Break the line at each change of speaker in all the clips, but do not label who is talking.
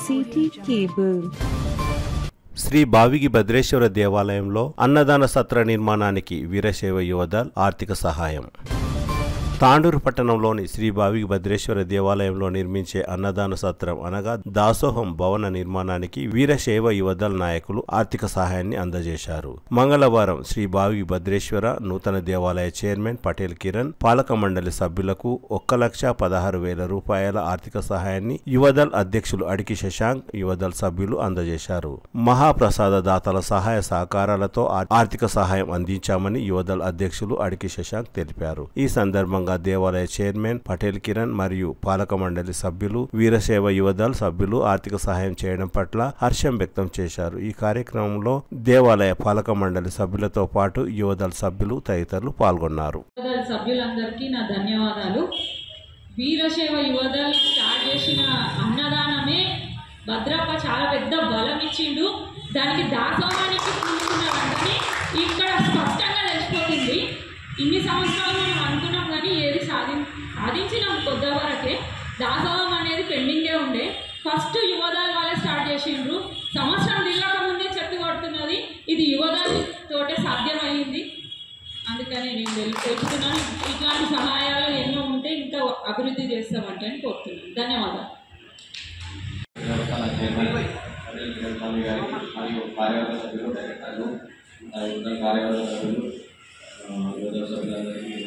City cable.
Sri Bavigi Bhadreshwara దేవాలయంలో అన్నదాన సత్ర నిర్మాణానికి వీరశైవ యువదళ్ ఆర్థిక సహాయం. తాండూరు పట్టణంలోని శ్రీ బావిగి భద్రేశ్వర దేవాలయంలో నిర్మించే అన్నదాన సత్రం అనగా దాసోహం భవన నిర్మాణానికి వీరశైవ యువదళ్ నాయకులు ఆర్థిక సహాయాన్ని అందజేశారు. మంగళవారం శ్రీ బావిగి భద్రేశ్వర నూతన దేవాలయ చైర్మన్ పటేల్ కిరణ్ పాలక మండలి సభ్యులకు 1,16,000 రూపాయల ఆర్థిక సహాయాన్ని యువదళ్ అధ్యక్షులు అడికి శశాంక్ యువదళ్ సభ్యులు అందజేశారు. మహాప్రసాద దాతల సహాయ సహకారాలతో ఆర్థిక సహాయం అందించామని యువదళ్ అధ్యక్షులు అడికి శశాంక్ తెలిపారు. ఈ సందర్భంగా దేవాలయ చైర్మన్ పటేల్ కిరణ్ మరియు పాలక మండలి సభ్యులు వీరశైవ యువదళ్ సభ్యులు ఆర్థిక సహాయం చేయడం పట్ల హర్షం వ్యక్తం చేశారు. ఈ కార్యక్రమంలో దేవాలయ పాలక మండలి సభ్యులతో పాటు యువదళ్ సభ్యులు తదితరులు పాల్గొన్నారు.
సభ్యులందరికీ నా ధన్యవాదాలు. వీరశైవ యువదళ్ స్టార్ట్ చేసిన అన్నదానమే భద్రప్ప చాలా పెద్ద బలం ఇచ్చిండు. దానికి దాసోహానికి కూర్చున్నాడని ఇక్కడ స్పష్టంగా తెలిసిపోతుంది. ఇన్ని సంవత్సరాలు మనం అనుకున్నాం కానీ ఏది సాధించినాం కొద్ది వరకే. దాసోహం అనేది పెండింగే ఉండే. ఫస్ట్ యువదళ్ వాళ్ళే స్టార్ట్ చేసిండ్రు. సంవత్సరం తిరగక ముందే చెట్టు కొడుతున్నది. ఇది యువదళ్ తోటే సాధ్యమైంది. అందుకనే నేను తెలుపుతున్నాను. ఇట్లాంటి సహాయాలు ఎన్నో ఉంటే ఇంకా అభివృద్ధి చేస్తామంటే అని కోరుతున్నాను. ధన్యవాదాలు.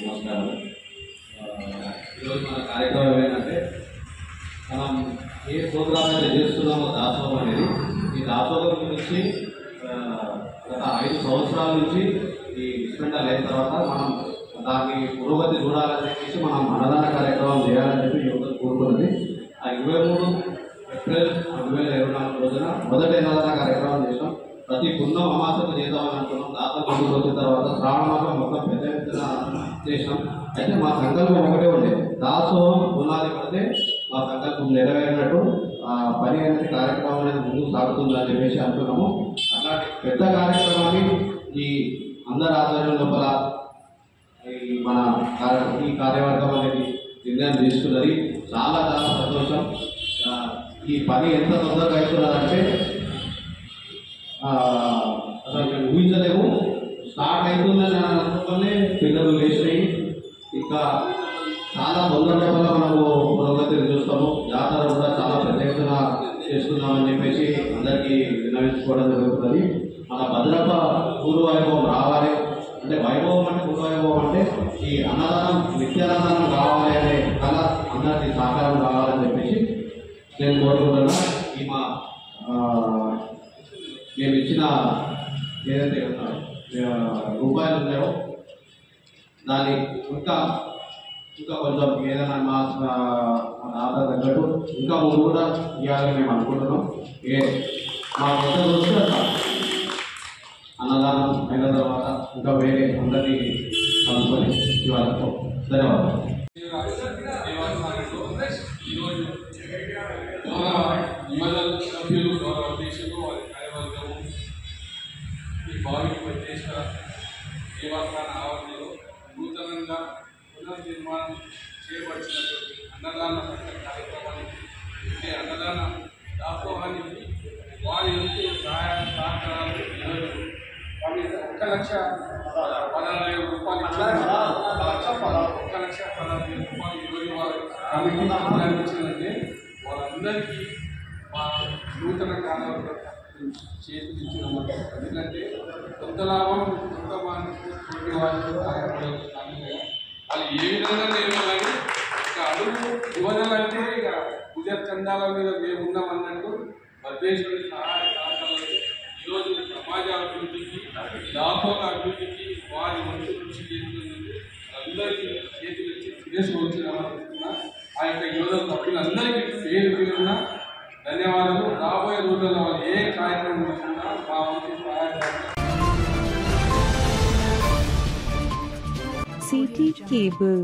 నమస్కారం. ఈరోజు మన కార్యక్రమం ఏంటంటే మనం ఏ ప్రోగ్రామ్ అయితే చేస్తున్నామో దాసోహం అనేది, ఈ దాసోహం గురించి గత 5 సంవత్సరాల నుంచి ఈ డిస్పెండల్ అయిన తర్వాత మనం దానికి పురోగతి చూడాలని చెప్పేసి మనం అన్నదాన కార్యక్రమం చేయాలని చెప్పి యువత కోరుకున్నది. ఆ 23 ఏప్రిల్ 2024 రోజున మొదటి అన్నదాన కార్యక్రమం చేసాం. ప్రతి పుణ్యం అమాసకు చేద్దామని అనుకున్నాం. దాతలు ముందుకు వచ్చిన తర్వాత శ్రావణ మాసం మొత్తం పెద్ద ఎత్తున చేసినాం. అయితే మా సంకల్పం ఒకటే ఉండే, దాసోహం పునాది పడితే మా సంకల్పం నెరవేరినట్టు ఆ పని అనేది కార్యక్రమం అనేది ముందుకు సాగుతుందని చెప్పేసి అనుకున్నాము. అలాంటి పెద్ద కార్యక్రమాన్ని ఈ అందరి ఆధ్వర్యం లోపల మన ఈ కార్యవర్గం అనేది నిర్ణయం తీసుకున్నది. చాలా చాలా సంతోషం. ఈ పని ఎంత తొందరగా అవుతున్నదంటే అసలు మేము ఊహించలేము. స్టార్ట్ అవుతుందని అనుకోనే పిల్లలు లేచినాయి. ఇంకా చాలా తొందరగా మనము పురోగతిని చూస్తాము. జాతర కూడా చాలా పెద్ద ఎత్తున చేస్తున్నామని చెప్పేసి అందరికీ విన్నవించుకోవడం జరుగుతుంది. మన భద్రప్ప పూర్వవైభవం రావాలి అంటే, వైభవం అంటే పూర్వవైభవం అంటే ఈ అన్నదానం నిత్యాన్నదానం కావాలి అనే కళ అందరికీ సహకారం కావాలని చెప్పేసి నేను కోరుకుంటున్నా. ఈ మా మేము ఇచ్చిన ఏదైతే రూపాయలు ఉన్నాయో దాన్ని ఇంకా కొంచెం ఏదైనా మా ఆధార్ తగ్గట్టు ఇంకా ముందు కూడా ఇవ్వాలని మేము అనుకుంటున్నాం. మా కొత్త రోజు అన్నదానం అయిన తర్వాత ఇంకా వేరే అందరినీ కలుపుకొని ఇవ్వాలి. ధన్యవాదాలు.
ఈరోజు యువదళ్ సభ్యులు గౌరవ అధ్యక్షులు వారి కార్యవర్గము ఈ బావిగి భద్రేశ్వర దేవస్థాన ఆవరణలో నూతనంగా పునర్నిర్మాణం చేయబడినటువంటి అన్నదాన కార్యక్రమానికి అంటే అన్నదాన దాసోహానికి వారి యొక్క సహాయ సహకారాలు ఈరోజు 1,16,16,000 రూపాయలు ఈరోజు వారు కమిటీ ప్రారంభించిందంటే వాళ్ళందరికీ మా నూతన కార్యవర్గ చేతికిచ్చిన ఎందుకంటే కొంత లాభం కొంత తోటి వాళ్ళు వాళ్ళు ఏ విధంగా లేవు కానీ ఇక అడుగు యువజన అంటే ఇక పూజ చందాల మీద మేము ఉన్నామన్నట్టు భద్రేశ్వరి సహాయ సహకారాలు ఈరోజు సమాజ అభివృద్ధికి దాతోల అభివృద్ధికి వారి వంతు కృషి చేస్తున్నందుకు అందరికీ చేతులు ఇచ్చి శిరస్సు వచ్చి నమస్కరిస్తున్నా. ఆ యొక్క యువజన సభ్యులందరికీ పేరు పేరున ధన్యవాదాలు. రాబోయే రోజుల్లో వాళ్ళు ఏ కార్యక్రమం తీసుకున్నా మా వంతు సహాయపడాలి.
City cable.